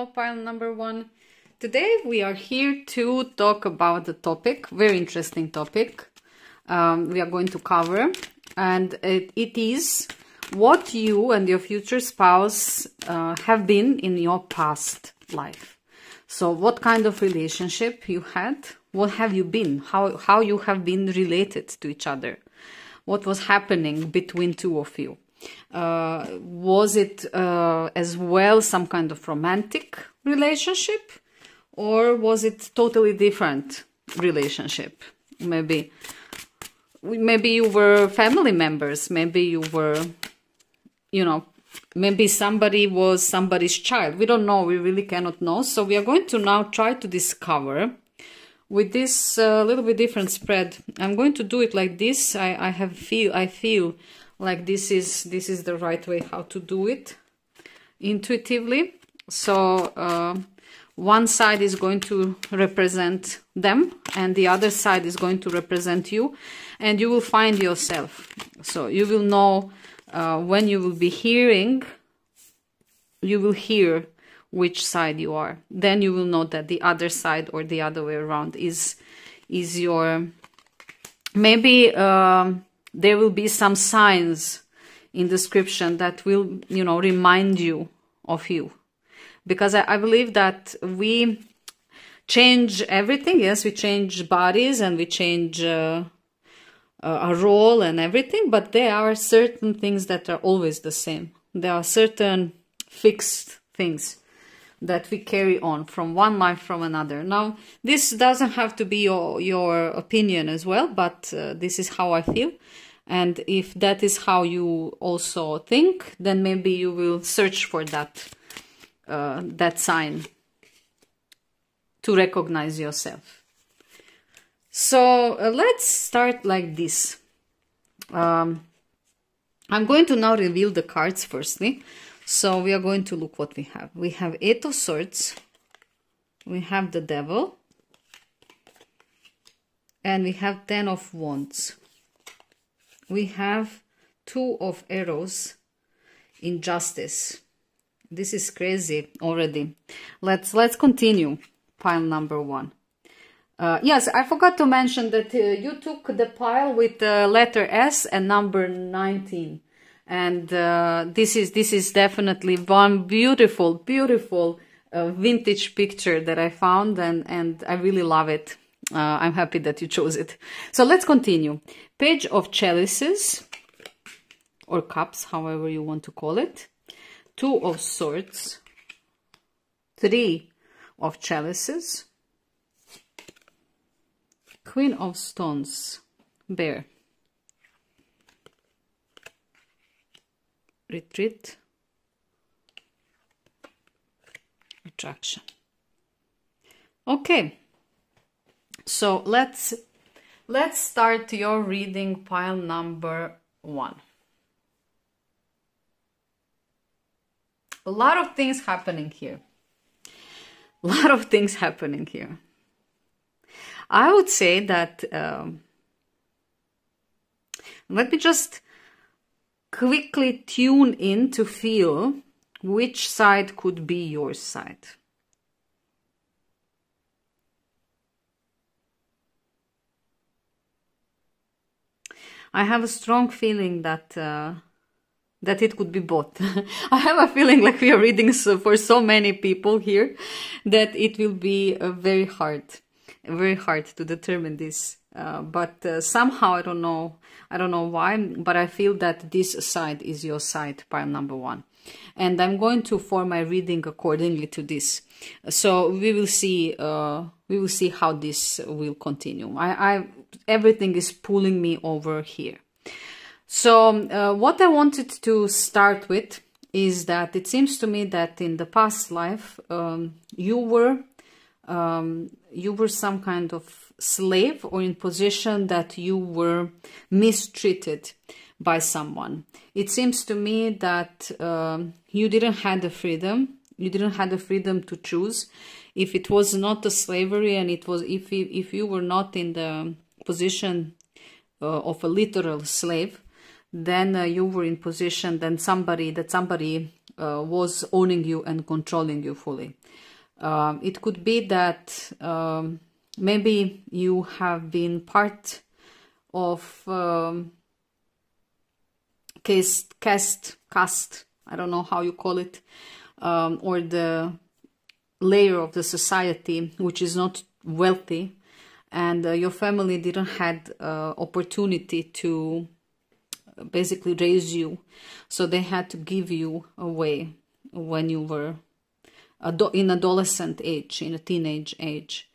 Hello, pile number 1. Today we are here to talk about the topic, very interesting topic we are going to cover, and it is what you and your future spouse have been in your past life. So what kind of relationship you had, what have you been, how you have been related to each other, what was happening between two of you. Was it as well some kind of romantic relationship, or was it totally different relationship? Maybe you were family members, maybe you were, maybe somebody was somebody's child. We don't know, we really cannot know. So we are going to now try to discover with this little bit different spread. I'm going to do it like this. I feel like this is the right way how to do it intuitively. So one side is going to represent them and the other side is going to represent you, and you will find yourself. So you will know when you will be hearing, you will hear which side you are. Then you will know that the other side or the other way around is your, maybe there will be some signs in description that will, remind you of you. Because I believe that we change everything. Yes, we change bodies and we change a role and everything. But there are certain things that are always the same. There are certain fixed things that we carry on from one life from another. Now, this doesn't have to be your opinion as well, but this is how I feel. And if that is how you also think, then maybe you will search for that sign to recognize yourself. So let's start like this. I'm going to now reveal the cards firstly. So we are going to look what we have. We have 8 of Swords, we have the Devil, and we have 10 of Wands. We have 2 of Arrows, Injustice. This is crazy already. Let's continue. Pile number 1. Yes, I forgot to mention that you took the pile with the letter S and number 19. And this is definitely one beautiful vintage picture that I found, and I really love it. I'm happy that you chose it. So let's continue. Page of Chalices, or Cups, however you want to call it. 2 of Swords, 3 of Chalices, Queen of Stones, Bear, Retreat, Retraction. Okay, so let's start your reading, pile number 1. A lot of things happening here. A lot of things happening here. I would say that let me just quickly tune in to feel which side could be your side. I have a strong feeling that it could be both. I have a feeling like we are reading for so many people here that it will be very hard to determine this. But somehow I don't know why, but I feel that this side is your side, pile number 1. And I'm going to form my reading accordingly to this. So we will see how this will continue. Everything is pulling me over here. So what I wanted to start with is that it seems to me that in the past life you were some kind of slave, or in position that you were mistreated by someone. It seems to me that you didn't have the freedom. You didn't have the freedom to choose. If it was not a slavery, and it was if you were not in the position of a literal slave, then you were in position that somebody was owning you and controlling you fully. It could be that maybe you have been part of caste, I don't know how you call it, or the layer of the society which is not wealthy, and your family didn't had opportunity to basically raise you, so they had to give you away when you were in adolescent age, in a teenage age.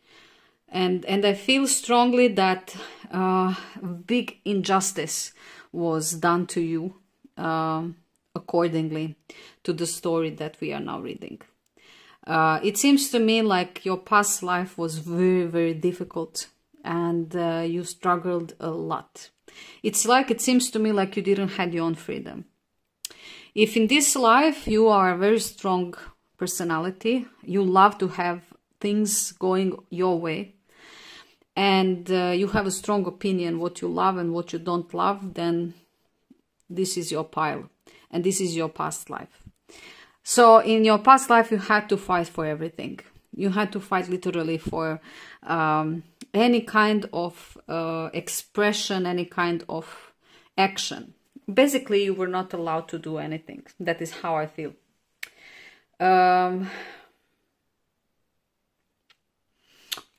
And I feel strongly that big injustice was done to you accordingly to the story that we are now reading. It seems to me like your past life was very, very difficult, and you struggled a lot. It seems to me like you didn't have your own freedom. If in this life you are a very strong personality, you love to have things going your way, and you have a strong opinion what you love and what you don't love, then this is your pile, and this is your past life. So in your past life, you had to fight for everything. You had to fight literally for any kind of expression, any kind of action. Basically, you were not allowed to do anything. That is how I feel.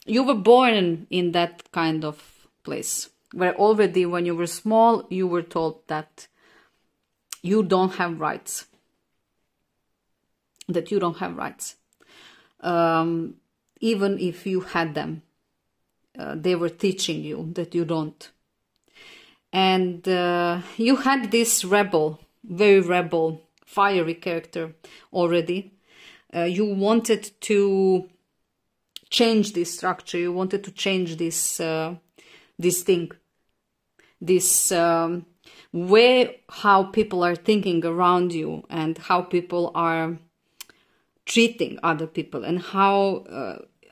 You were born in that kind of place, where already when you were small, you were told that you don't have rights. That you don't have rights. Even if you had them, they were teaching you that you don't. And you had this rebel, very rebel, fiery character already. You wanted to change this structure. You wanted to change this thing, this way how people are thinking around you, and how people are treating other people, and how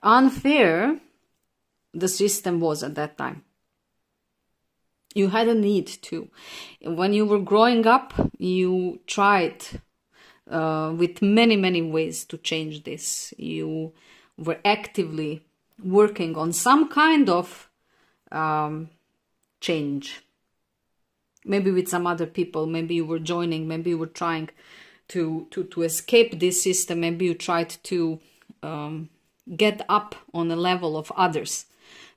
unfair the system was at that time. You had a need to. When you were growing up, you tried with many, many ways to change this. You were actively working on some kind of change. Maybe with some other people, maybe you were joining, maybe you were trying to escape this system, maybe you tried to get up on the level of others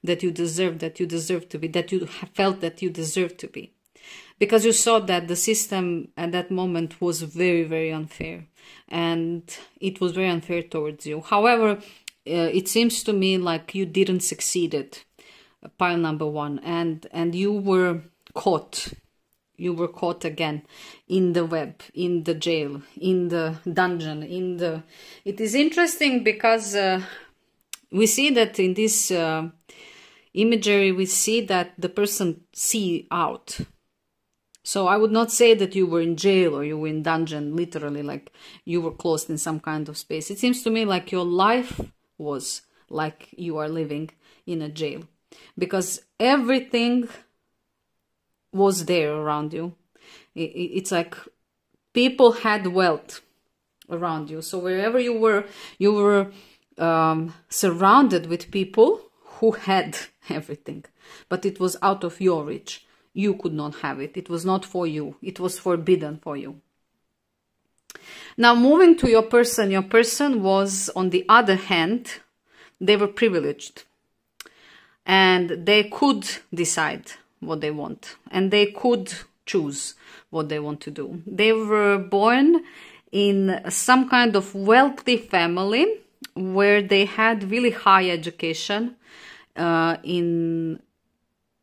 that you deserve to be, that you felt that you deserved to be. Because you saw that the system at that moment was very, very unfair. And it was very unfair towards you. However, it seems to me like you didn't succeed at pile number one. And you were caught. You were caught again in the web, in the jail, in the dungeon, in the... It is interesting because we see that in this imagery, we see that the person see out. So I would not say that you were in jail or you were in dungeon, literally, like you were closed in some kind of space. It seems to me like your life was like you are living in a jail. Because everything was there around you. It's like people had wealth around you. So wherever you were surrounded with people who had everything. But it was out of your reach. You could not have it. It was not for you. It was forbidden for you. Now, moving to your person was, on the other hand, they were privileged. And they could decide what they want. And they could choose what they want to do. They were born in some kind of wealthy family where they had really high education in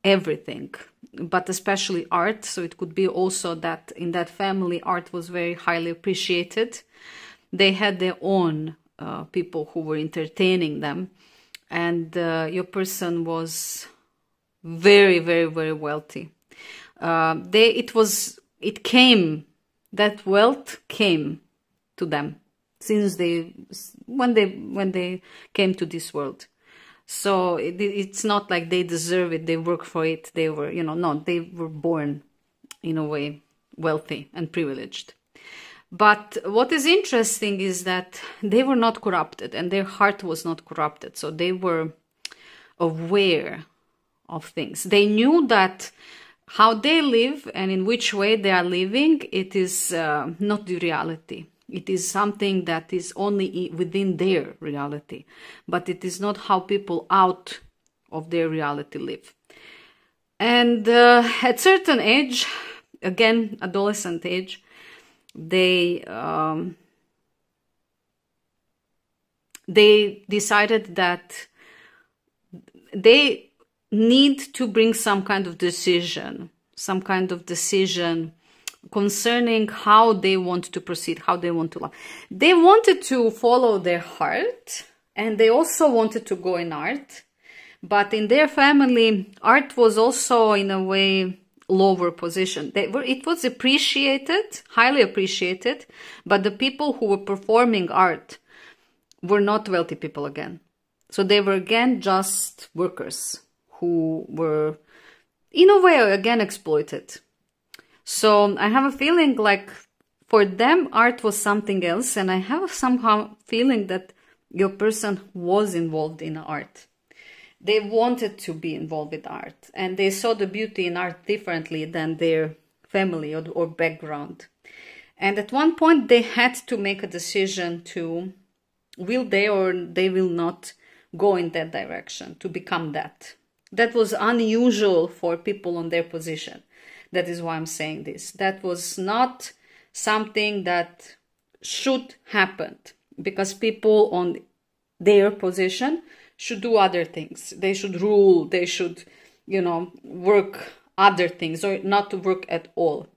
everything, but especially art. So it could be also that in that family art was very highly appreciated. They had their own people who were entertaining them, and your person was very, very, very wealthy. That wealth came to them since when they came to this world. So it's not like they deserve it, they work for it, they were, no, they were born in a way wealthy and privileged. But what is interesting is that they were not corrupted and their heart was not corrupted. So they were aware of things. They knew that how they live and in which way they are living, it is not the reality. It is something that is only within their reality, but it is not how people out of their reality live. And at certain age, again, adolescent age, they decided that they need to bring some kind of decision concerning how they want to proceed, how they want to love. They wanted to follow their heart, and they also wanted to go in art. But in their family, art was also in a way lower position. It was appreciated, highly appreciated, but the people who were performing art were not wealthy people again. So they were again just workers who were in a way again exploited. So I have a feeling like for them art was something else, and I have somehow feeling that your person was involved in art. They wanted to be involved with art, and they saw the beauty in art differently than their family or background. And at one point they had to make a decision to will they or they will not go in that direction, to become that. That was unusual for people on their position. That is why I'm saying this. That was not something that should happen, because people on their position should do other things. They should rule, they should, work other things or not to work at all.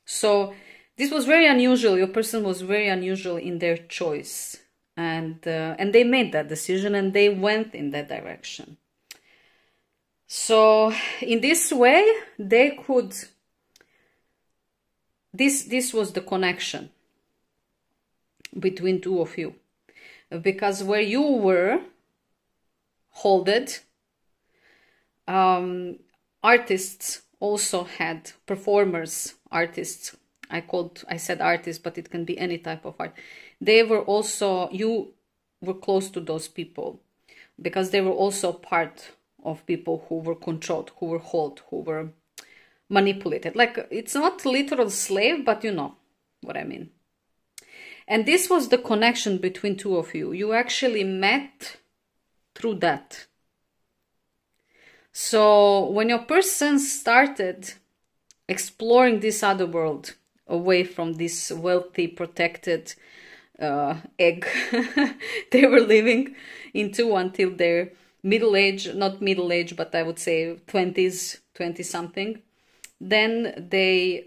So this was very unusual. Your person was very unusual in their choice. And they made that decision and they went in that direction. So in this way, they could, this was the connection between two of you. Because where you were holded, artists also had performers, artists. I said artists, but it can be any type of art. They were also, you were close to those people because they were also part of people who were controlled, who were held, who were manipulated. Like, it's not literal slave, but you know what I mean. And this was the connection between two of you. You actually met through that. So when your person started exploring this other world, away from this wealthy, protected egg they were living into until their middle age, not middle age, but I would say 20s, 20-something, then they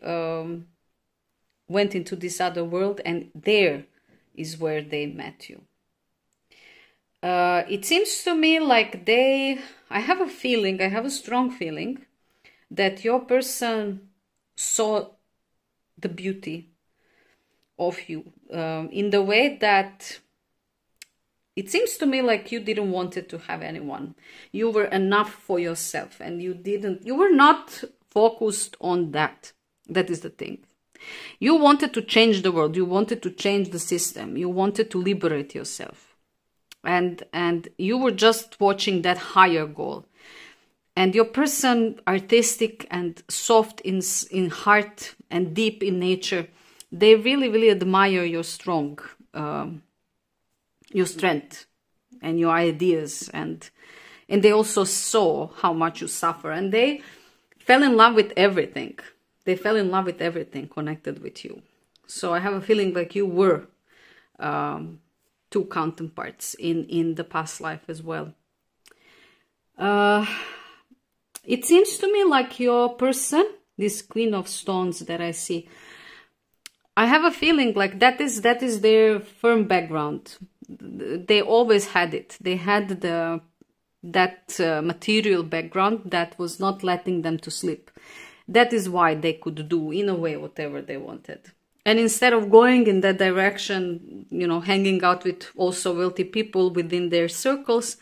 went into this other world, and there is where they met you. It seems to me like I have a feeling, I have a strong feeling that your person saw the beauty of you in the way that it seems to me like you didn't want it to have anyone. You were enough for yourself, and you were not focused on that. That is the thing. You wanted to change the world. You wanted to change the system. You wanted to liberate yourself. And you were just watching that higher goal. And your person, artistic and soft in heart and deep in nature, they really, really admire your your strength and your ideas. And they also saw how much you suffer. And they fell in love with everything. They fell in love with everything connected with you. So I have a feeling like you were two counterparts in the past life as well. It seems to me like your person, this Queen of Stones that I see, I have a feeling like that is their firm background. They always had it. They had that material background that was not letting them to sleep. That is why they could do, in a way, whatever they wanted. And instead of going in that direction, hanging out with also wealthy people within their circles,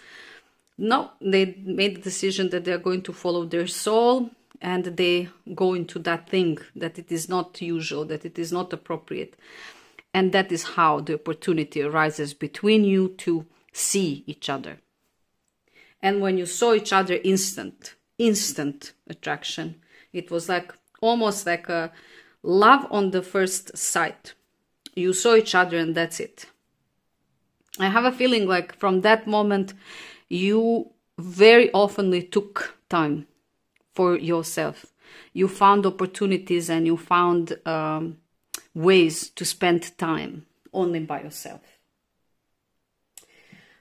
no, they made the decision that they're going to follow their soul, and they go into that thing, that it is not usual, that it is not appropriate. And that is how the opportunity arises between you to see each other. And when you saw each other, instant attraction. It was like almost like a love on the first sight. You saw each other and that's it. I have a feeling like from that moment, you very oftenly took time for yourself. You found opportunities and you found ways to spend time only by yourself.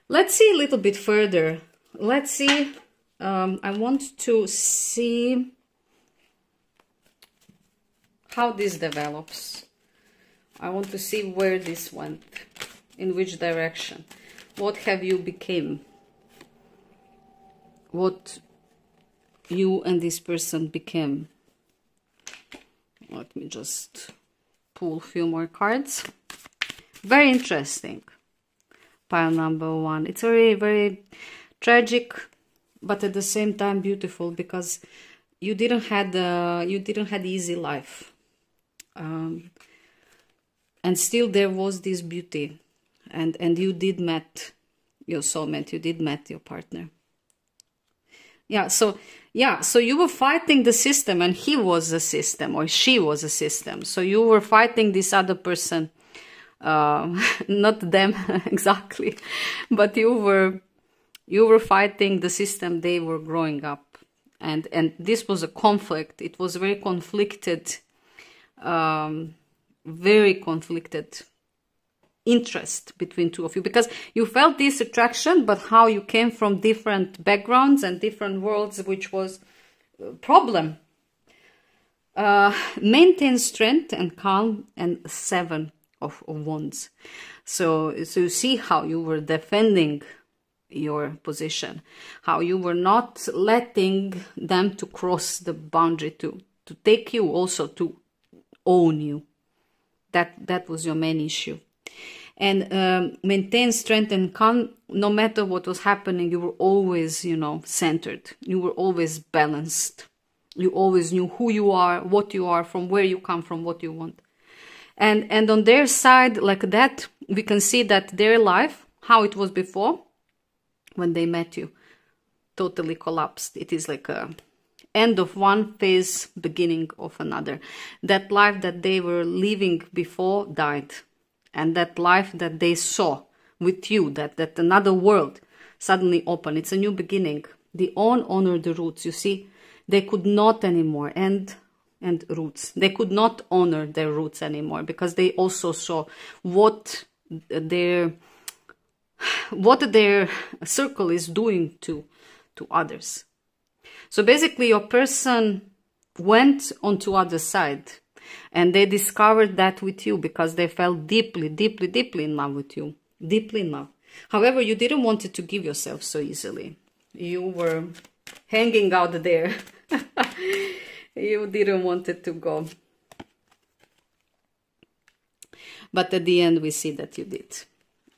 Let's see a little bit further. Let's see. I want to see how this develops. I want to see where this went, in which direction. What have you become? What you and this person became. Let me just pull a few more cards. Very interesting. Pile number 1. It's very, very tragic, but at the same time beautiful, because you didn't had easy life, and still there was this beauty, and you did met your soulmate. You did met your partner. So you were fighting the system, and he was a system, or she was a system. So you were fighting this other person, not them exactly, but you were fighting the system they were growing up, and this was a conflict. It was very conflicted, interest between two of you, because you felt this attraction, but how you came from different backgrounds and different worlds, which was a problem. Maintain strength and calm, and 7 of Wands. So you see how you were defending your position, how you were not letting them to cross the boundary, to take you, also to own you. That was your main issue. And maintain strength and calm. No matter what was happening, you were always, centered. You were always balanced. You always knew who you are, what you are, from where you come from, what you want. And on their side, like that, we can see that their life, how it was before, when they met you, totally collapsed. It is like a end of one phase, beginning of another. That life that they were living before died. And that life that they saw with you, that another world suddenly opened. It's a new beginning. They honor the roots. You see, they could not anymore. And roots. They could not honor their roots anymore, because they also saw what their circle is doing to others. So basically your person went onto other side, and they discovered that with you, because they fell deeply, deeply, deeply in love with you. Deeply in love. However, you didn't want it to give yourself so easily. You were hanging out there. You didn't want it to go. But at the end, we see that you did.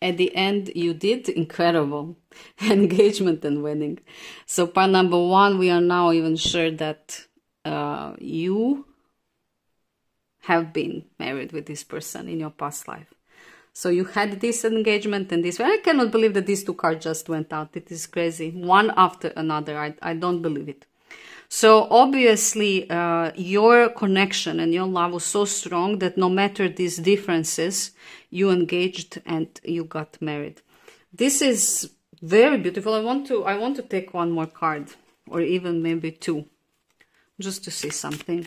At the end, you did incredible engagement and wedding. So part number 1, we are now even sure that you have been married with this person in your past life. So you had this engagement and this. I cannot believe that these 2 cards just went out. It is crazy. One after another. I don't believe it. So obviously your connection and your love was so strong that no matter these differences, you engaged and you got married. This is very beautiful. I want to take one more card, or even maybe 2, just to see something.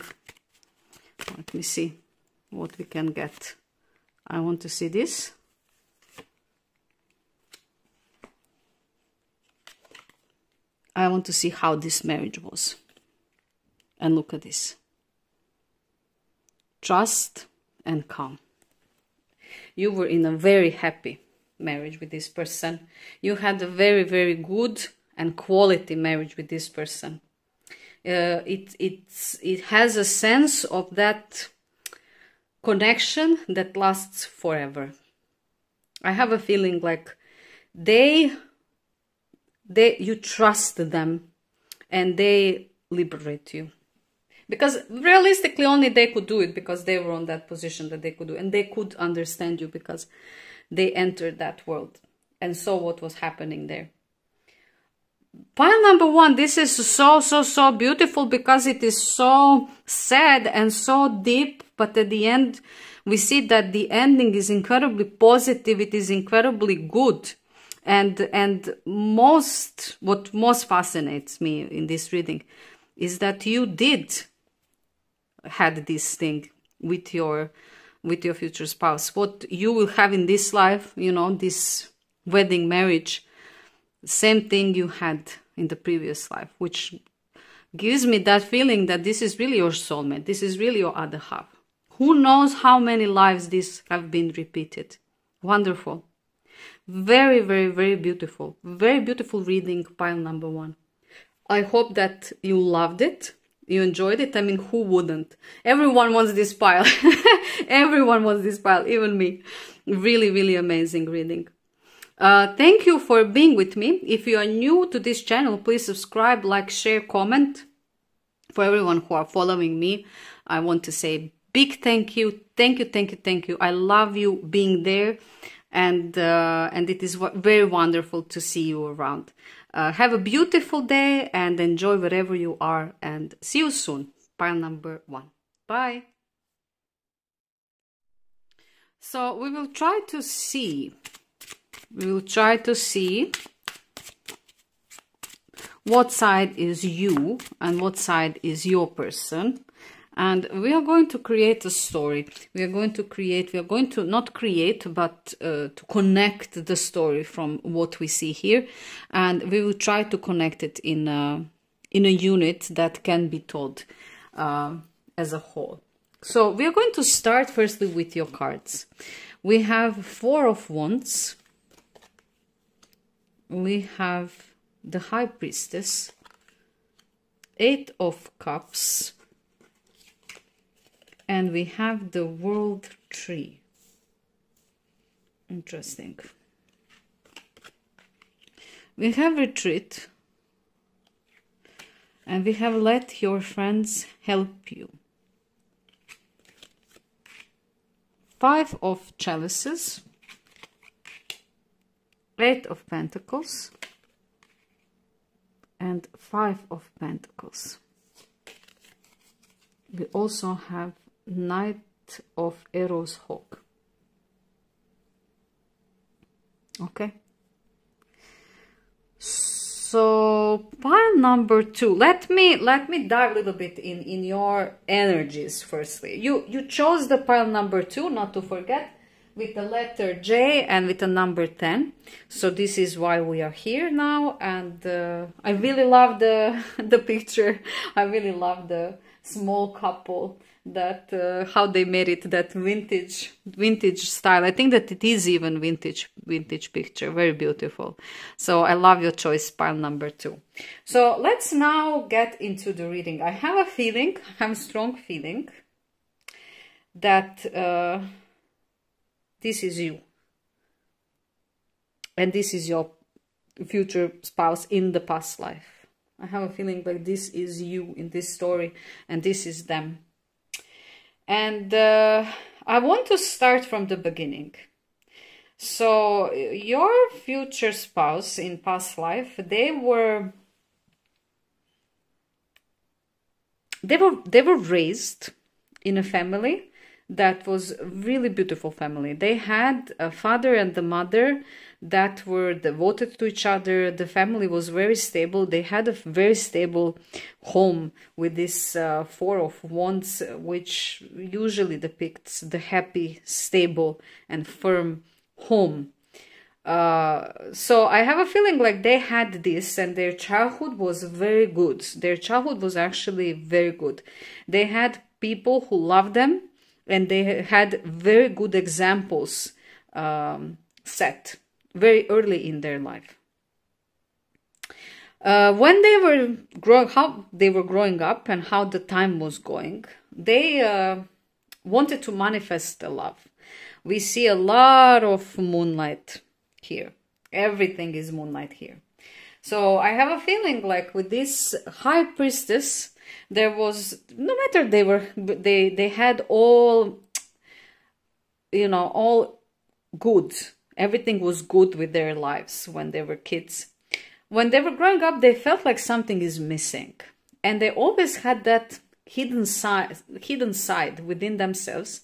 Let me see what we can get. I want to see this. I want to see how this marriage was. And look at this. Trust and calm. You were in a very happy marriage with this person. You had a very, very good and quality marriage with this person. It has a sense of that connection that lasts forever. I have a feeling like you trust them, and they liberate you. Because realistically only they could do it, because they were on that position that they could do, and they could understand you because they entered that world and saw what was happening there. Pile number 1, this is so beautiful, because it is so sad and so deep, but at the end we see that the ending is incredibly positive, it is incredibly good. And what most fascinates me in this reading is that you did had this thing with your future spouse. What you will have in this life, you know, this wedding, marriage, same thing you had in the previous life, which gives me that feeling that this is really your soulmate. This is really your other half. Who knows how many lives this have been repeated. Wonderful. Very, very, very beautiful. Very beautiful reading, pile number 1. I hope that you loved it. You enjoyed it. I mean, who wouldn't? Everyone wants this pile. Everyone wants this pile, even me. Really, really amazing reading. Thank you for being with me. If you are new to this channel, please subscribe, like, share, comment. For everyone who are following me, I want to say big thank you. Thank you, thank you, thank you. I love you being there, and it is very wonderful to see you around. Have a beautiful day and enjoy wherever you are, and see you soon. Pile number 1. Bye. So we will try to see what side is you and what side is your person. And we are going to create a story. We are going to not create, but to connect the story from what we see here. And we will try to connect it in a unit that can be told as a whole. So we are going to start firstly with your cards. We have 4 of Wands. We have the High Priestess, 8 of Cups, and we have the World Tree. Interesting. We have Retreat, and we have Let Your Friends Help You. 5 of Chalices, 8 of Pentacles, and 5 of Pentacles. We also have Knight of Arrows Hawk. Okay. So pile number 2. Let me dive a little bit in your energies firstly. You chose the pile number 2, not to forget, with the letter J and with the number 10. So this is why we are here now, and I really love the picture. I really love the small couple, that how they made it, that vintage style. I think that it is even vintage picture. Very beautiful. So I love your choice, pile number 2. So let's now get into the reading. I have a feeling, I have a strong feeling that this is you, and this is your future spouse in the past life. I have a feeling like this is you in this story, and this is them. And I want to start from the beginning. So your future spouse in past life, they were raised in a family that was really beautiful family. They had a father and the mother that were devoted to each other. The family was very stable. They had a very stable home with this 4 of Wands, which usually depicts the happy, stable, and firm home. So I have a feeling like they had this, and their childhood was very good. Their childhood was actually very good. They had people who loved them, and they had very good examples set very early in their life. When they were growing up and how the time was going, they wanted to manifest the love. We see a lot of moonlight here. Everything is moonlight here. So I have a feeling like with this High Priestess, There was, no matter they had all, you know, all good. Everything was good with their lives when they were kids. When they were growing up, they felt like something is missing. And they always had that hidden side within themselves.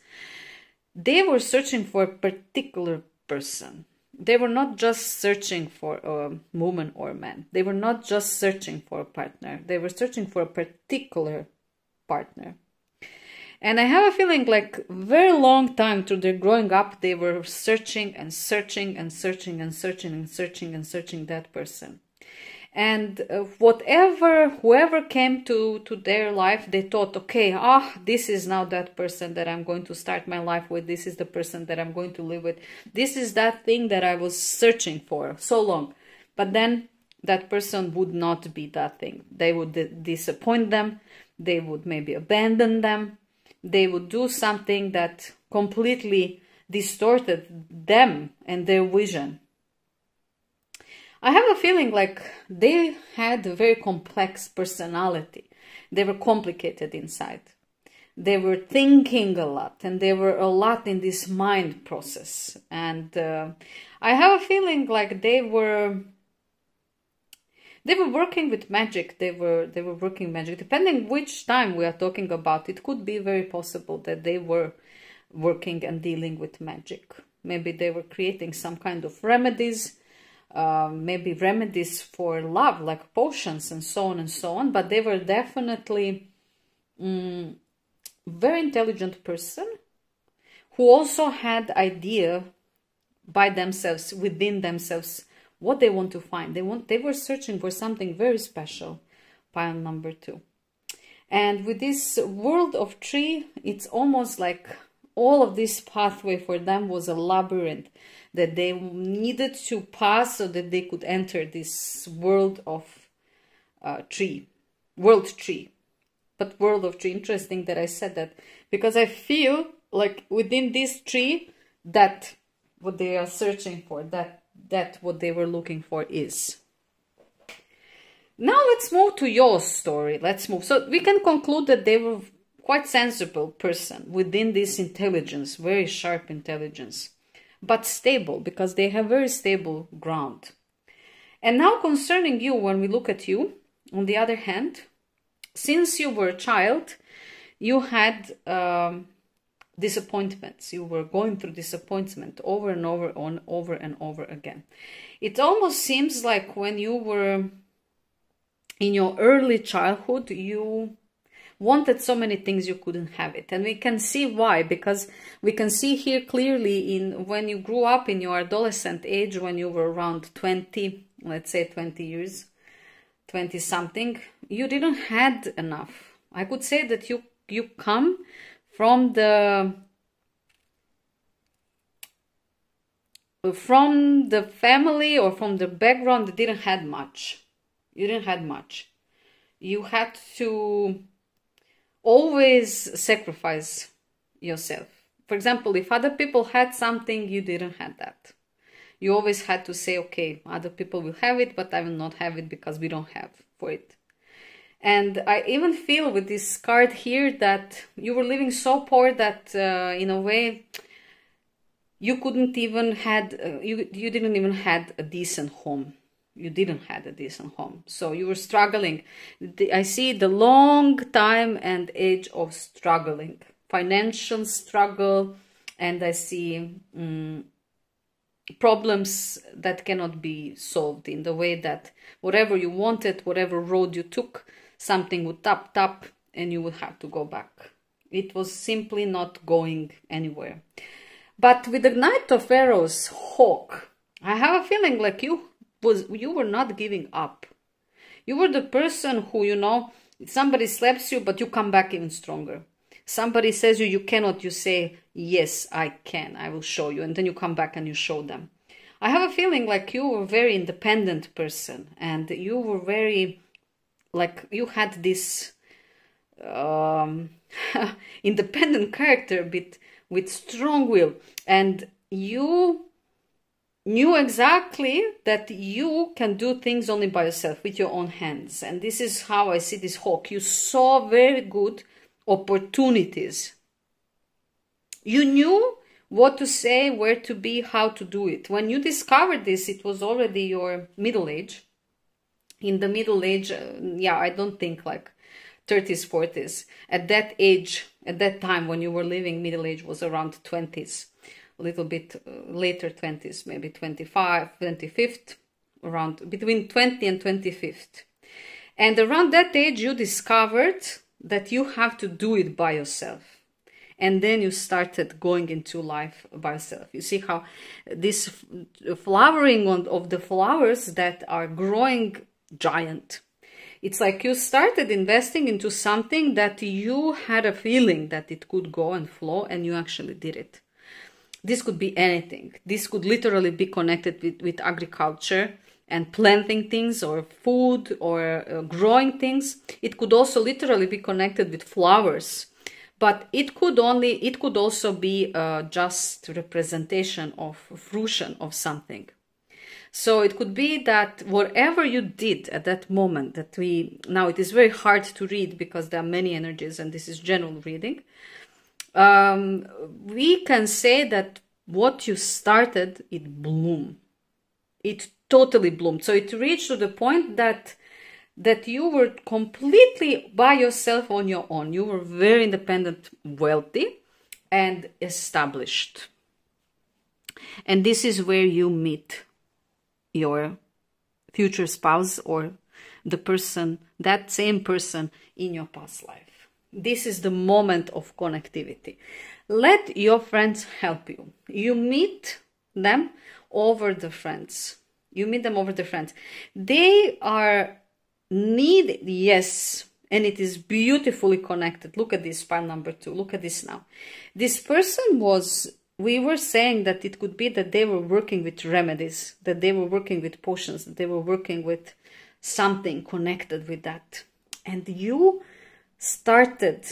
They were searching for a particular person. They were not just searching for a woman or man. They were not just searching for a partner. They were searching for a particular partner. And I have a feeling like very long time through their growing up, they were searching and searching and searching and searching and searching and searching that person. And whoever came to their life, they thought, okay, this is now that person that I'm going to start my life with. This is the person that I'm going to live with. This is that thing that I was searching for so long. But then that person would not be that thing. They would disappoint them. They would maybe abandon them. They would do something that completely distorted them and their vision. I have a feeling like they had a very complex personality. They were complicated inside. They were thinking a lot, and they were a lot in this mind process. And I have a feeling like they were working with magic. They were working magic. Depending which time we are talking about, it could be very possible that they were working and dealing with magic. Maybe they were creating some kind of remedies. Maybe remedies for love, like potions and so on and so on. But they were definitely very intelligent person who also had idea by themselves, within themselves, what they want to find. They were searching for something very special, pile number 2. And with this world of tree, it's almost like all of this pathway for them was a labyrinth that they needed to pass so that they could enter this world of tree. But world of tree, interesting that I said that, because I feel like within this tree, that what they are searching for, that what they were looking for is. Now let's move to your story. Let's move. So we can conclude that they were quite sensible person within this intelligence, very sharp intelligence, but stable, because they have very stable ground. And now concerning you, when we look at you, on the other hand, since you were a child, you had disappointments. You were going through disappointment over and over again. It almost seems like when you were in your early childhood, you wanted so many things you couldn't have it. And we can see why, because we can see here clearly in when you grew up in your adolescent age, when you were around 20, let's say 20 years, 20 something, you didn't had enough. I could say that you come from the family or from the background that didn't had much. You didn't had much. You had to always sacrifice yourself. For example, if other people had something, you didn't have that. You always had to say, okay, other people will have it, but I will not have it because we don't have for it. And I even feel with this card here that you were living so poor that in a way you couldn't even you didn't even had a decent home. You didn't have a decent home. So you were struggling. I see the long time and age of struggling. Financial struggle, and I see problems that cannot be solved in the way that whatever you wanted, whatever road you took, something would tap and you would have to go back. It was simply not going anywhere. But with the Knight of Arrows, Hawk, I have a feeling like you were not giving up. You were the person who, you know, somebody slaps you, but you come back even stronger. Somebody says you cannot, you say, yes, I can, I will show you. And then you come back and you show them. I have a feeling like you were a very independent person, and you were very, like, you had this independent character, with strong will, and you knew exactly that you can do things only by yourself with your own hands. And this is how I see this hawk. You saw very good opportunities. You knew what to say, where to be, how to do it. When you discovered this, it was already your middle age. In the middle age, yeah, I don't think like 30s, 40s. At that age, at that time when you were living, middle age was around 20s. A little bit later 20s, maybe 25, 25th, around between 20 and 25th. And around that age, you discovered that you have to do it by yourself. And then you started going into life by yourself. You see how this flowering of the flowers that are growing giant. It's like you started investing into something that you had a feeling that it could go and flow, and you actually did it. This could be anything. This could literally be connected with agriculture and planting things or food or growing things. It could also literally be connected with flowers, but it could also be just representation of fruition of something. So it could be that whatever you did at that moment now it is very hard to read because there are many energies and this is general reading. We can say that what you started, it bloomed. It totally bloomed. So it reached to the point that you were completely by yourself on your own. You were very independent, wealthy, and established. And this is where you meet your future spouse or the person, that same person in your past life. This is the moment of connectivity. Let your friends help you. You meet them over the friends. You meet them over the friends. They are needed, yes, and it is beautifully connected. Look at this, pile number 2. Look at this now. This person we were saying that it could be that they were working with remedies, that they were working with potions, that they were working with something connected with that. And you started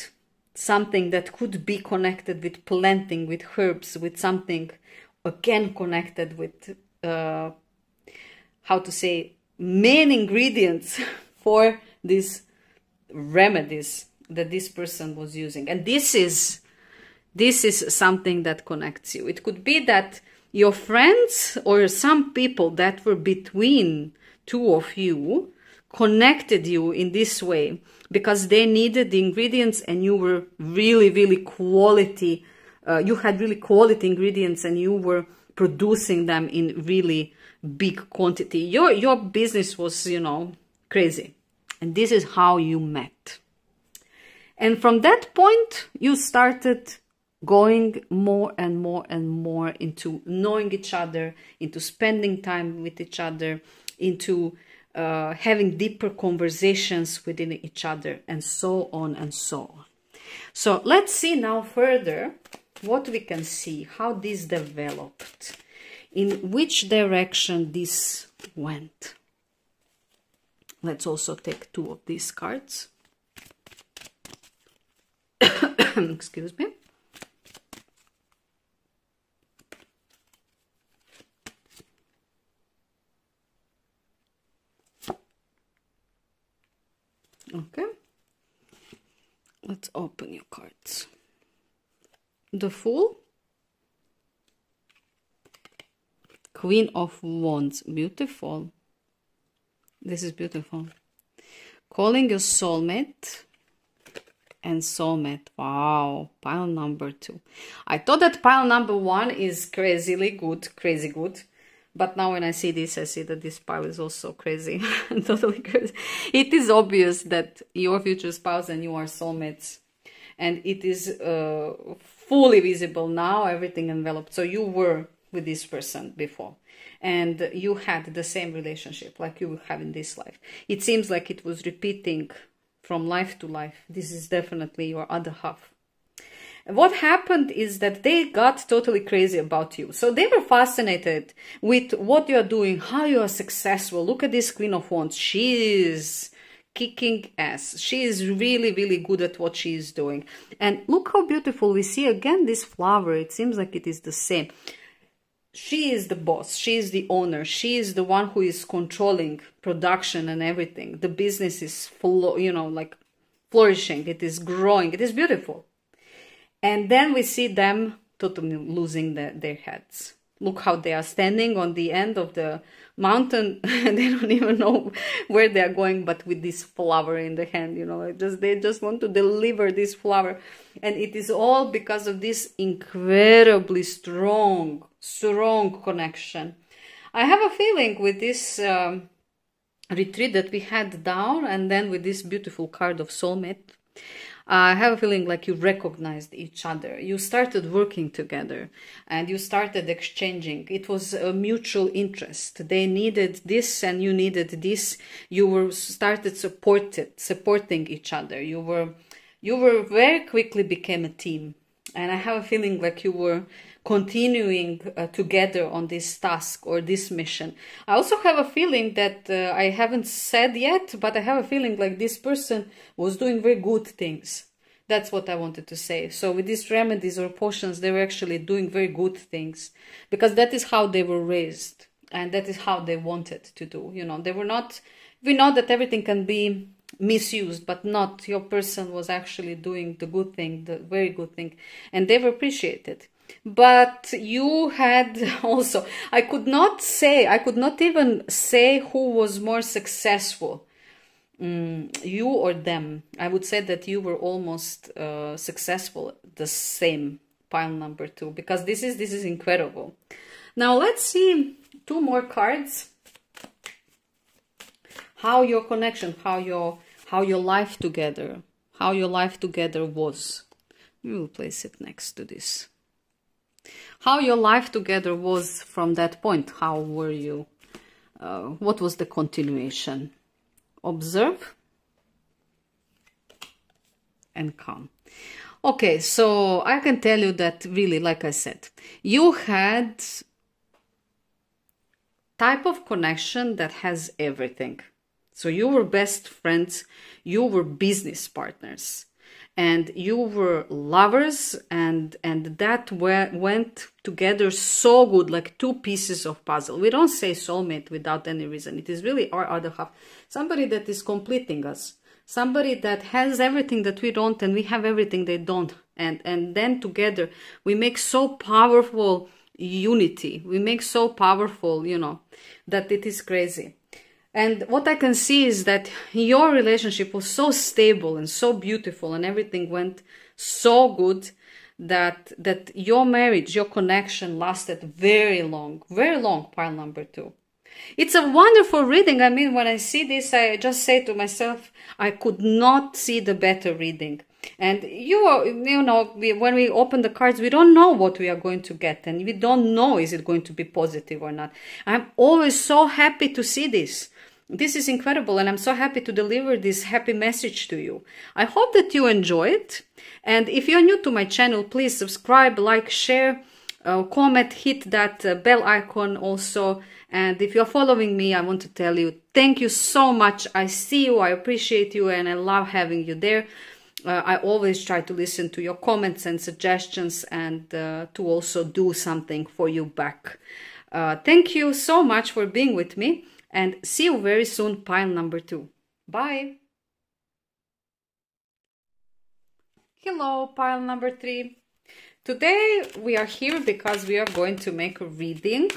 something that could be connected with planting, with herbs, with something again connected with, how to say, main ingredients for these remedies that this person was using. And this is something that connects you. It could be that your friends or some people that were between two of you connected you in this way because they needed the ingredients and you were really, really quality. You had really quality ingredients and you were producing them in really big quantity. Your business was, crazy. And this is how you met. And from that point, you started going more and more and more into knowing each other, into spending time with each other, into having deeper conversations within each other, and so on and so on. So let's see now further what we can see, how this developed, in which direction this went. Let's also take 2 of these cards. Excuse me. Okay, let's open your cards. The Fool, Queen of Wands, beautiful. This is beautiful. Calling your soulmate and soulmate. Wow, pile number 2. I thought that pile number 1 is crazily good, crazy good. But now when I see this, I see that this pile is also crazy, totally crazy. It is obvious that your future spouse and you are soulmates. And it is fully visible now, everything enveloped. So you were with this person before. And you had the same relationship like you have in this life. It seems like it was repeating from life to life. This is definitely your other half. What happened is that they got totally crazy about you. So they were fascinated with what you are doing, how you are successful. Look at this Queen of Wands. She is kicking ass. She is really, really good at what she is doing. And look how beautiful we see again this flower. It seems like it is the same. she is the boss, she is the owner, she is the one who is controlling production and everything. The business is full, you know, like flourishing, it is growing, it is beautiful. And then we see them totally losing their heads. Look how they are standing on the end of the mountain and they don't even know where they are going, but with this flower in the hand, you know, they just want to deliver this flower. And it is all because of this incredibly strong connection. I have a feeling with this retreat that we had down, and then with this beautiful card of soulmate, I have a feeling like you recognized each other. You started working together and you started exchanging. It was a mutual interest. They needed this and you needed this. You were started supporting each other. You were very quickly became a team. And I have a feeling like you were continuing together on this task or this mission. I also have a feeling that I haven't said yet, but I have a feeling like this person was doing very good things. That's what I wanted to say. So with these remedies or potions, they were actually doing very good things, because that is how they were raised and that is how they wanted to do. You know, they were not, we know that everything can be misused, but not. Your person was actually doing the good thing, the very good thing, and they were appreciated. But you had also, I could not even say who was more successful, you or them. I would say that you were almost successful, the same, pile number 2, because this is incredible. Now let's see 2 more cards. How your connection, how your life together was. We will place it next to this. How your life together was from that point. How were you? What was the continuation? Observe and calm. Okay, so I can tell you that really, like I said, you had type of connection that has everything. So you were best friends, you were business partners, and you were lovers, and that went together so good, like 2 pieces of puzzle. We don't say soulmate without any reason. It is really our other half, somebody that is completing us, somebody that has everything that we don't, and we have everything they don't, and then together we make so powerful unity. We make so powerful, you know, that it is crazy. And what I can see is that your relationship was so stable and so beautiful, and everything went so good that your marriage, your connection lasted very long, pile number 2. It's a wonderful reading. I mean, when I see this, I just say to myself, I could not see the better reading. And you know, when we open the cards, we don't know what we are going to get, and we don't know is it going to be positive or not. I'm always so happy to see this. This is incredible, and I'm so happy to deliver this happy message to you. I hope that you enjoy it. And if you're new to my channel, please subscribe, like, share, comment, hit that bell icon also. And if you're following me, I want to tell you thank you so much. I see you, I appreciate you, and I love having you there. I always try to listen to your comments and suggestions, and to also do something for you back. Thank you so much for being with me. And see you very soon, pile number 2. Bye. Hello, pile number 3. Today we are here because we are going to make a reading,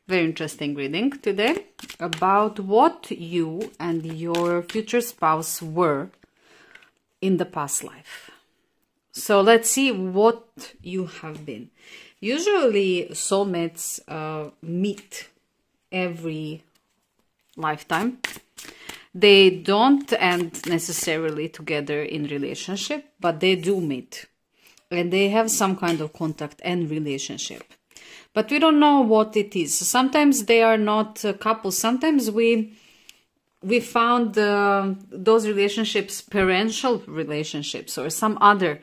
very interesting reading today, about what you and your future spouse were in the past life. So let's see what you have been. Usually soulmates meet every lifetime. They don't end necessarily together in relationship, but they do meet and they have some kind of contact and relationship, but we don't know what it is. Sometimes they are not couples. Sometimes we found those relationships parental relationships or some other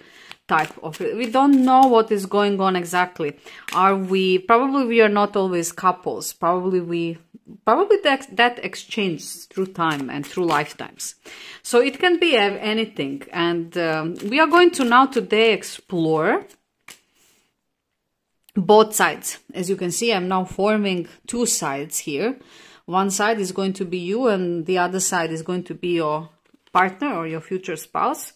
type of, we don't know what is going on exactly. Probably we are not always couples. Probably that exchange through time and through lifetimes. So it can be anything. And we are going to now today explore both sides. As you can see, I'm now forming two sides here. One side is going to be you, and the other side is going to be your partner or your future spouse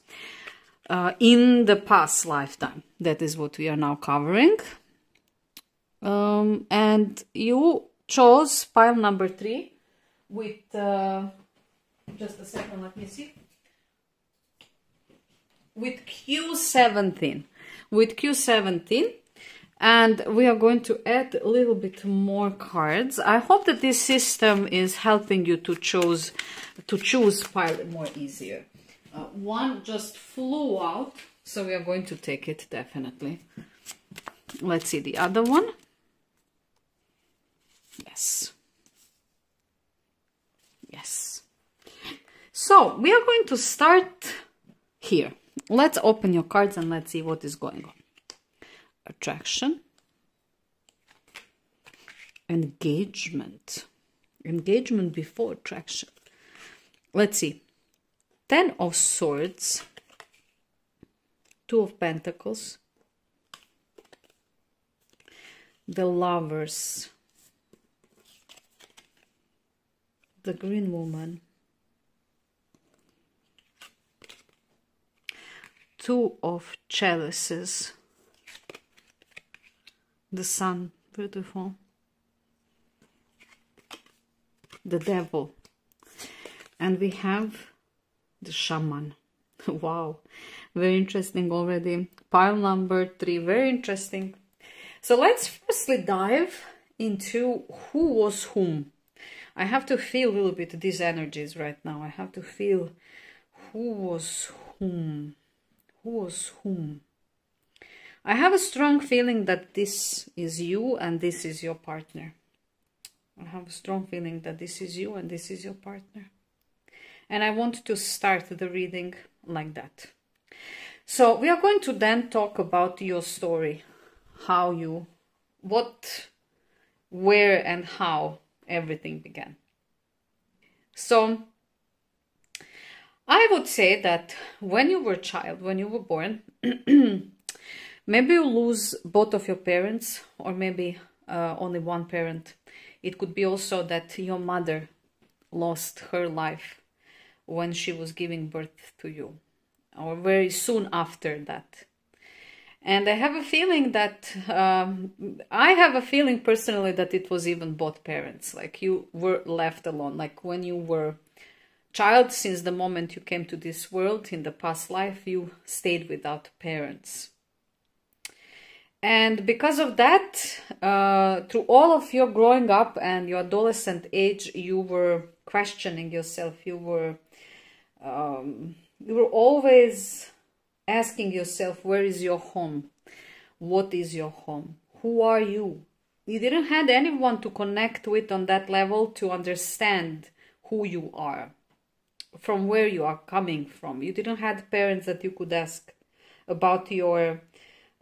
in the past lifetime. That is what we are now covering. And you chose pile number 3 with, just a second, let me see, with Q17. With Q17. And we are going to add a little bit more cards. I hope that this system is helping you to choose pile more easier. One just flew out, so we are going to take it definitely. Let's see the other one. Yes. Yes. So we are going to start here. Let's open your cards and let's see what is going on. Attraction, engagement before attraction. Let's see. 10 of Swords, 2 of Pentacles, the Lovers, the Green Woman, 2 of Chalices, the Sun, beautiful, the Devil, and we have the Shaman. Wow, very interesting already. Pile number 3, very interesting. So let's firstly dive into who was whom. I have to feel a little bit these energies right now. I have to feel who was whom. Who was whom? I have a strong feeling that this is you and this is your partner. I have a strong feeling that this is you and this is your partner. And I want to start the reading like that. So we are going to then talk about your story. How you, what, where and how everything began. So I would say that when you were a child, when you were born, maybe you lose both of your parents, or maybe only one parent. It could be also that your mother lost her life when she was giving birth to you, or very soon after that. And I have a feeling that, I have a feeling personally that it was even both parents, like you were left alone, like when you were child, since the moment you came to this world in the past life, you stayed without parents. And because of that, through all of your growing up and your adolescent age, you were questioning yourself. You were always asking yourself, where is your home? What is your home? Who are you? You didn't have anyone to connect with on that level to understand who you are, from where you are coming from. You didn't have parents that you could ask about your...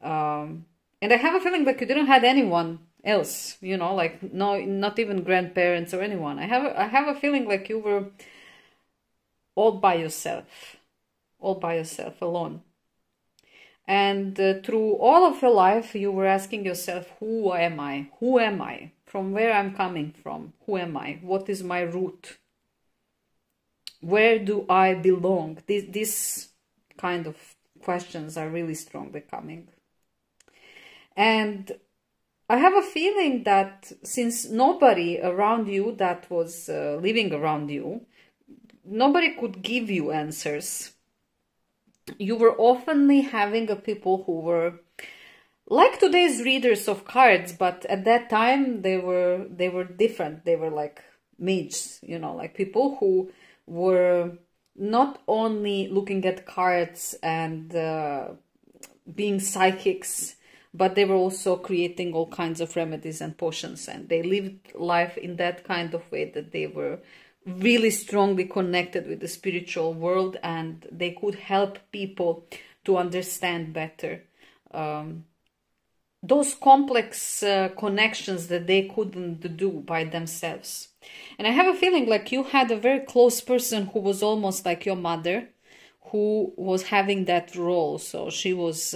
and I have a feeling like you didn't have anyone else, you know, like no, not even grandparents or anyone. I have a feeling like you were all by yourself, alone. And through all of your life, you were asking yourself, who am I? Who am I? From where I'm coming from? Who am I? What is my root? Where do I belong? These kind of questions are really strongly coming. And I have a feeling that since nobody around you that was living around you, nobody could give you answers. You were oftenly having people who were like today's readers of cards, but at that time they were different. They were like mages, you know, like people who were not only looking at cards and being psychics, but they were also creating all kinds of remedies and potions, and they lived life in that kind of way that they were really strongly connected with the spiritual world, and they could help people to understand better those complex connections that they couldn't do by themselves. And I have a feeling like you had a very close person who was almost like your mother, who was having that role. So she was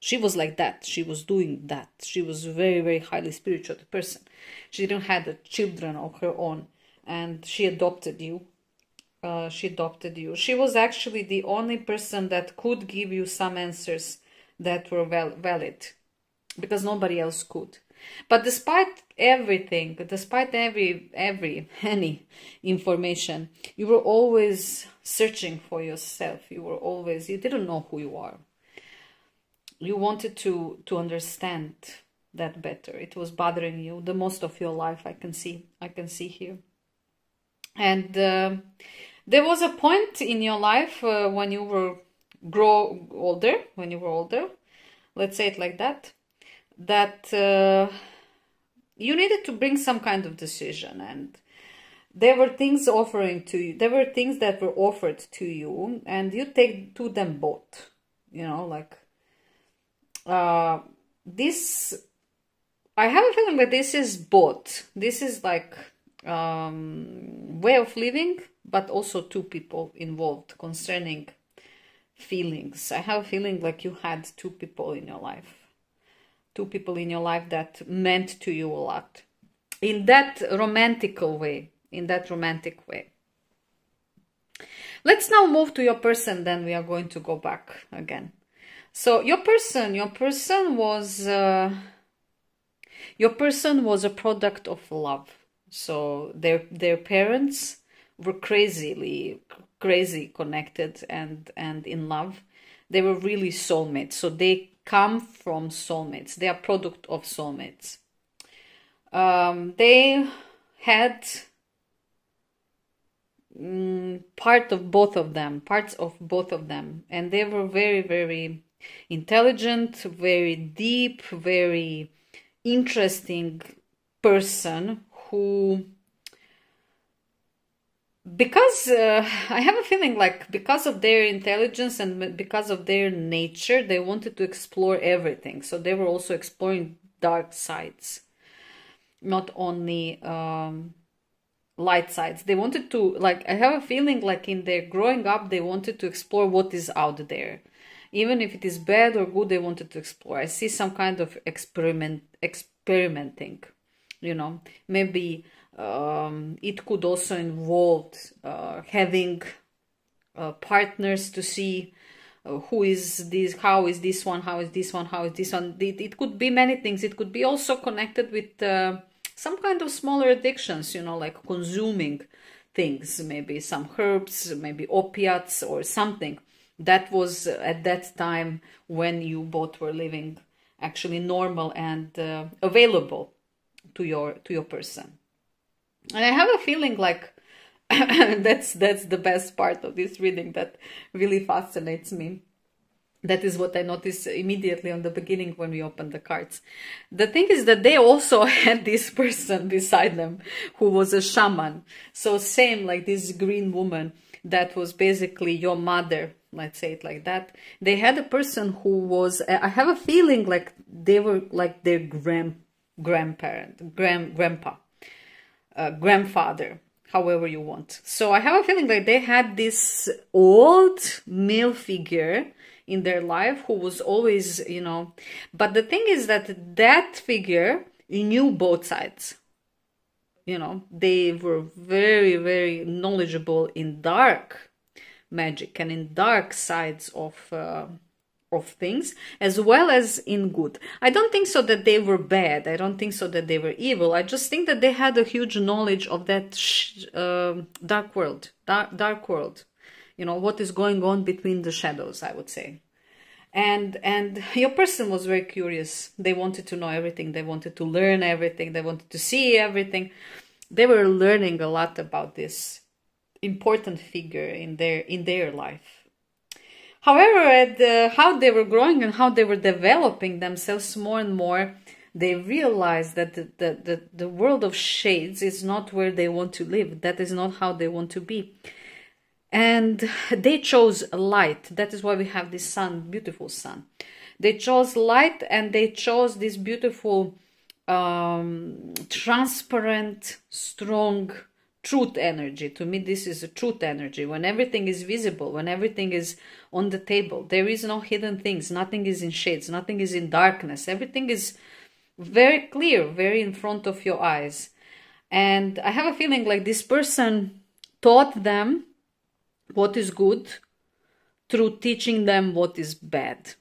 She was like that. She was doing that. She was very, very highly spiritual person. She didn't have children of her own, and she adopted you. She was actually the only person that could give you some answers that were valid, because nobody else could. But despite everything, despite any information, you were always searching for yourself. You didn't know who you are. You wanted to understand that better. It was bothering you the most of your life. I can see here. And there was a point in your life when you were older, let's say it like that, that you needed to bring some kind of decision, and there were things offering to you. There were things that were offered to you, and you take to them both. You know, like this. I have a feeling that this is both. This is like way of living, but also two people involved concerning feelings. I have a feeling like you had two people in your life. Two people in your life that meant to you a lot. In that romantic way. Let's now move to your person, then we are going to go back again. So your person was a product of love. So their parents were crazy connected and in love. They were really soulmates. So they come from soulmates. They are product of soulmates. They had parts of both of them, and they were very, very intelligent, very deep, very interesting person who, because I have a feeling like because of their intelligence and because of their nature, they wanted to explore everything. So they were also exploring dark sides, not only light sides. They wanted to, like, I have a feeling like in their growing up, they wanted to explore what is out there. Even if it is bad or good, they wanted to explore. I see some kind of experimenting, you know, maybe it could also involve having partners to see who is this, how is this one, how is this one, how is this one. It could be many things. It could be also connected with some kind of smaller addictions, you know, like consuming things, maybe some herbs, maybe opiates or something. That was at that time when you both were living actually normal and available to your person. And I have a feeling like that's the best part of this reading that really fascinates me. That is what I noticed immediately on the beginning when we opened the cards. The thing is that they also had this person beside them who was a shaman. So same like this green woman that was basically your mother, let's say it like that. They had a person who was, I have a feeling like they were like their grandfather, however you want. So I have a feeling like they had this old male figure in their life who was always, you know, but the thing is that that figure knew both sides. You know, they were very, very knowledgeable in dark magic and in dark sides of things, as well as in good. I don't think so that they were bad. I don't think so that they were evil. I just think that they had a huge knowledge of that dark world. You know, what is going on between the shadows, I would say. And your person was very curious. They wanted to know everything. They wanted to learn everything. They wanted to see everything. They were learning a lot about this important figure in their life. However, how they were growing and how they were developing themselves more and more, they realized that the world of shades is not where they want to live. That is not how they want to be. And they chose light. That is why we have this sun, beautiful sun. They chose light, and they chose this beautiful, transparent, strong truth energy. To me, this is a truth energy. When everything is visible, when everything is on the table, there is no hidden things. Nothing is in shades. Nothing is in darkness. Everything is very clear, very in front of your eyes. And I have a feeling like this person taught them what is good through teaching them what is bad.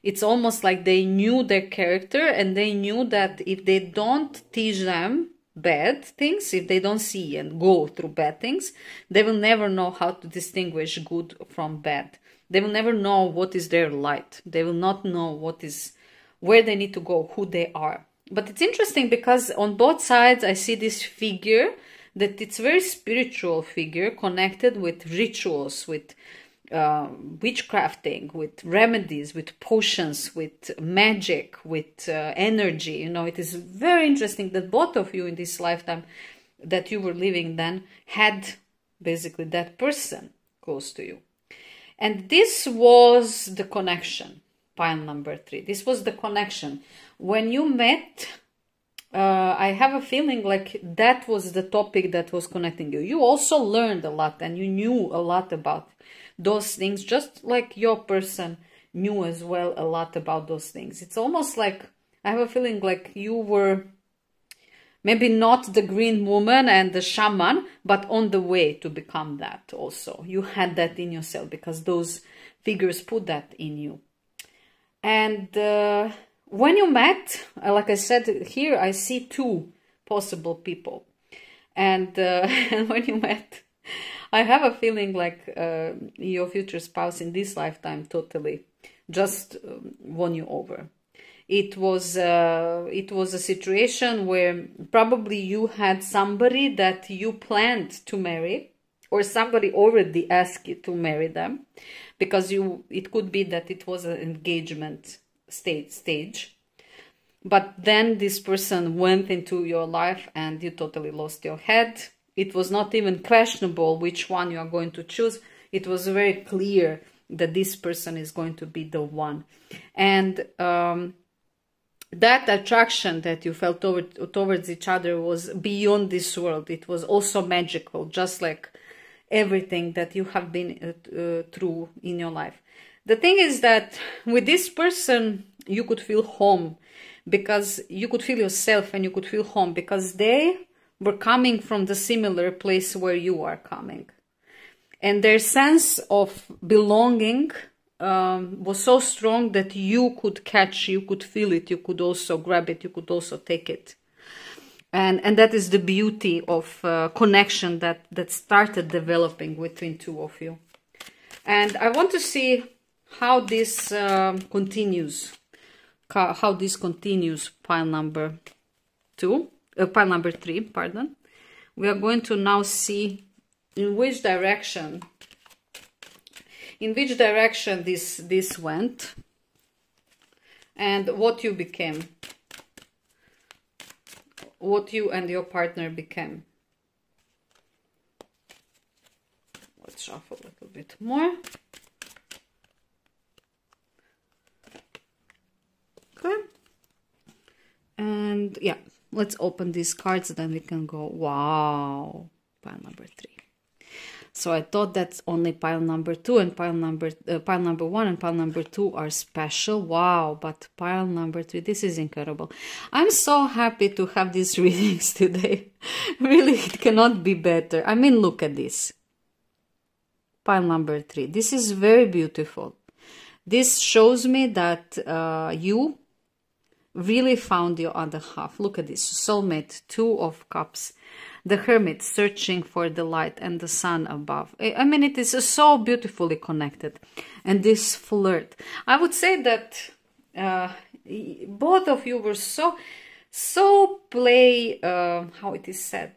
It's almost like they knew their character, and they knew that if they don't teach them bad things, if they don't see and go through bad things, they will never know how to distinguish good from bad. They will never know what is their light. They will not know what is, where they need to go, who they are. But it's interesting because on both sides I see this figure, that it's very spiritual figure connected with rituals, with witchcrafting, with remedies, with potions, with magic, with energy. You know, it is very interesting that both of you in this lifetime that you were living then had basically that person close to you. And this was the connection, pile number 3. This was the connection. When you met, I have a feeling like that was the topic that was connecting you. You also learned a lot, and you knew a lot about those things, just like your person knew as well a lot about those things. It's almost like, I have a feeling like you were maybe not the green woman and the shaman, but on the way to become that also. You had that in yourself because those figures put that in you. And when you met, like I said, here I see 2 possible people. And, and when you met, I have a feeling like your future spouse in this lifetime totally just won you over. It was a situation where probably you had somebody that you planned to marry, or somebody already asked you to marry them, because it could be that it was an engagement stage. But then this person went into your life and you totally lost your head. It was not even questionable which one you are going to choose. It was very clear that this person is going to be the one. And that attraction that you felt towards each other was beyond this world. It was also magical, just like everything that you have been through in your life. The thing is that with this person, you could feel home, because you could feel yourself and you could feel home, because they were coming from the similar place where you are coming. And their sense of belonging was so strong that you could catch, you could feel it, you could also grab it, you could also take it. And that is the beauty of connection that started developing between 2 of you. And I want to see how this continues. How this continues, pile number 3, pardon. We are going to now see in which direction this went, and what you became, what you and your partner became. Let's shuffle a little bit more. Okay. And yeah, let's open these cards, then we can go. Wow, pile number 3. So I thought that only pile number 2 and pile number 1 and pile number 2 are special. Wow, but pile number 3, this is incredible. I'm so happy to have these readings today. Really, it cannot be better. I mean, look at this. Pile number 3. This is very beautiful. This shows me that you really found your other half. Look at this. Soulmate, 2 of Cups. The Hermit, searching for the light, and the Sun above. I mean, it is so beautifully connected. And this flirt. I would say that both of you were so how it is said,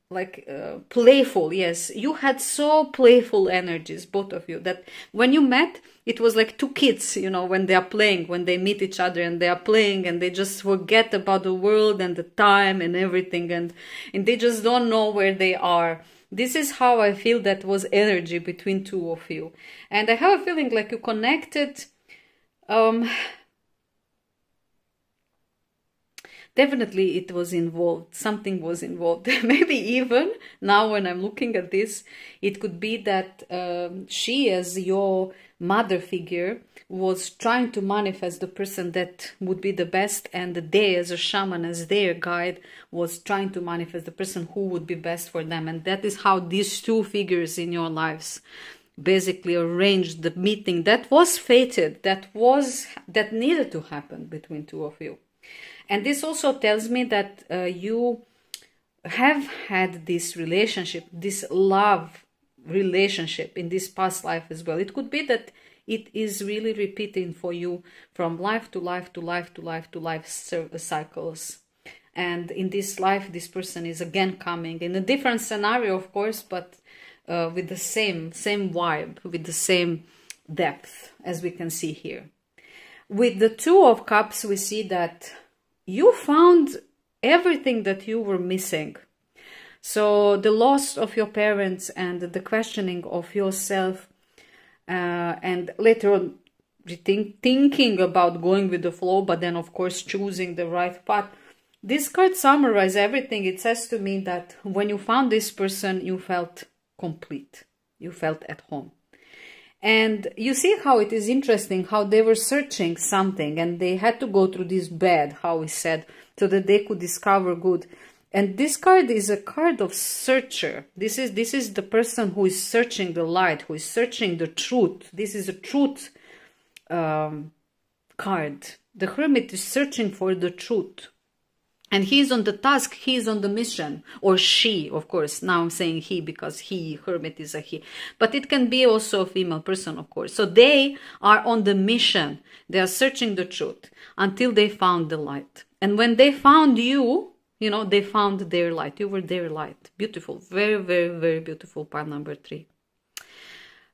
like playful. Yes, you had so playful energies, both of you, that when you met, it was like 2 kids, you know, when they are playing, when they meet each other and they are playing and they just forget about the world and the time and everything, and they just don't know where they are. This is how I feel that was energy between 2 of you. And I have a feeling like you connected. definitely it was involved. Something was involved. Maybe even now when I'm looking at this, it could be that she, as your mother figure, was trying to manifest the person that would be the best, and they, as a shaman, as their guide, was trying to manifest the person who would be best for them. And that is how these two figures in your lives basically arranged the meeting that was fated, that needed to happen between two of you. And this also tells me that you have had this relationship, this love relationship in this past life as well. It could be that it is really repeating for you from life to life to life to life to life cycles. And in this life, this person is again coming in a different scenario, of course, but with the same vibe, with the same depth, as we can see here. With the Two of Cups, we see that you found everything that you were missing. So the loss of your parents and the questioning of yourself, and later on thinking about going with the flow, but then of course choosing the right path. This card summarizes everything. It says to me that when you found this person, you felt complete. You felt at home. And you see how it is interesting how they were searching something and they had to go through this bed, how we said, so that they could discover good. And this card is a card of searcher. This is the person who is searching the light, who is searching the truth. This is a truth card. The Hermit is searching for the truth. And he is on the task, he is on the mission. Or she, of course. Now I'm saying he because he, Hermit is a he. But it can be also a female person, of course. So they are on the mission. They are searching the truth until they found the light. And when they found you, you know, they found their light. You were their light. Beautiful. Very, very, very beautiful. Pile number 3.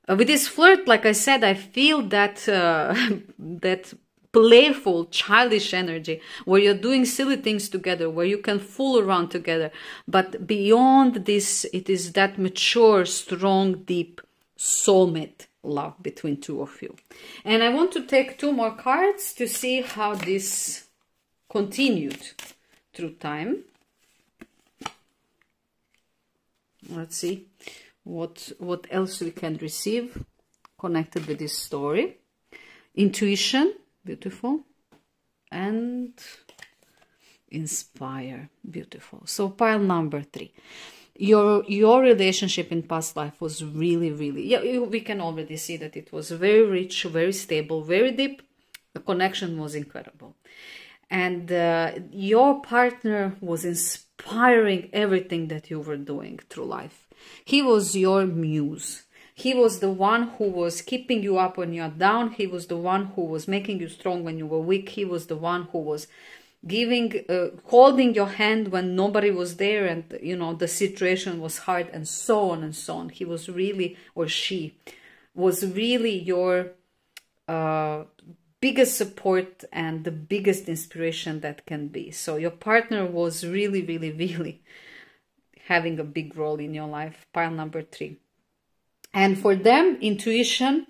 With this flirt, like I said, I feel that that playful, childish energy where you're doing silly things together, where you can fool around together. But beyond this, it is that mature, strong, deep soulmate love between two of you. And I want to take 2 more cards to see how this continued through time. Let's see what else we can receive connected with this story. Intuition, beautiful, and inspire, beautiful. So pile number 3. Your relationship in past life was really, yeah, we can already see that it was very rich, very stable, very deep. The connection was incredible. And your partner was inspiring everything that you were doing through life. He was your muse. He was the one who was keeping you up when you're down. He was the one who was making you strong when you were weak. He was the one who was giving, holding your hand when nobody was there and, you know, the situation was hard, and so on and so on. He was really, or she, was really your biggest support and the biggest inspiration that can be. So your partner was really having a big role in your life. Pile number 3. And for them, intuition,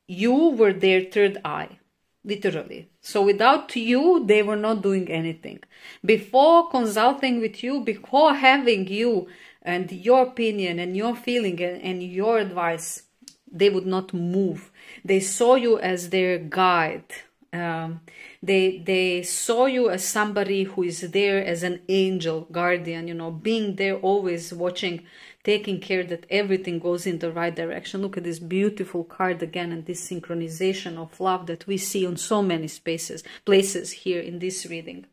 you were their third eye, literally. So without you, they were not doing anything. Before consulting with you, before having you and your opinion and your feeling and your advice, they would not move. They saw you as their guide. They saw you as somebody who is there as an angel guardian, you know, being there, always watching, taking care that everything goes in the right direction. Look at this beautiful card again, and this synchronization of love that we see on so many places here in this reading.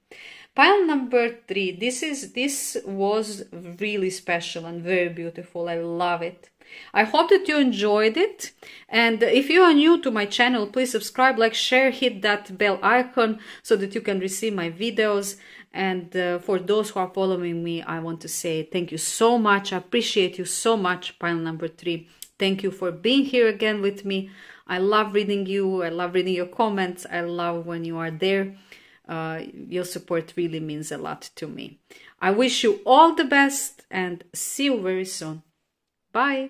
Pile number 3. This was really special and very beautiful. I love it. I hope that you enjoyed it, and if you are new to my channel, please subscribe, like, share, hit that bell icon so that you can receive my videos. And for those who are following me, I want to say thank you so much. I appreciate you so much. Pile number 3. Thank you for being here again with me. I love reading you. I love reading your comments. I love when you are there. Your support really means a lot to me. I wish you all the best and see you very soon. Bye.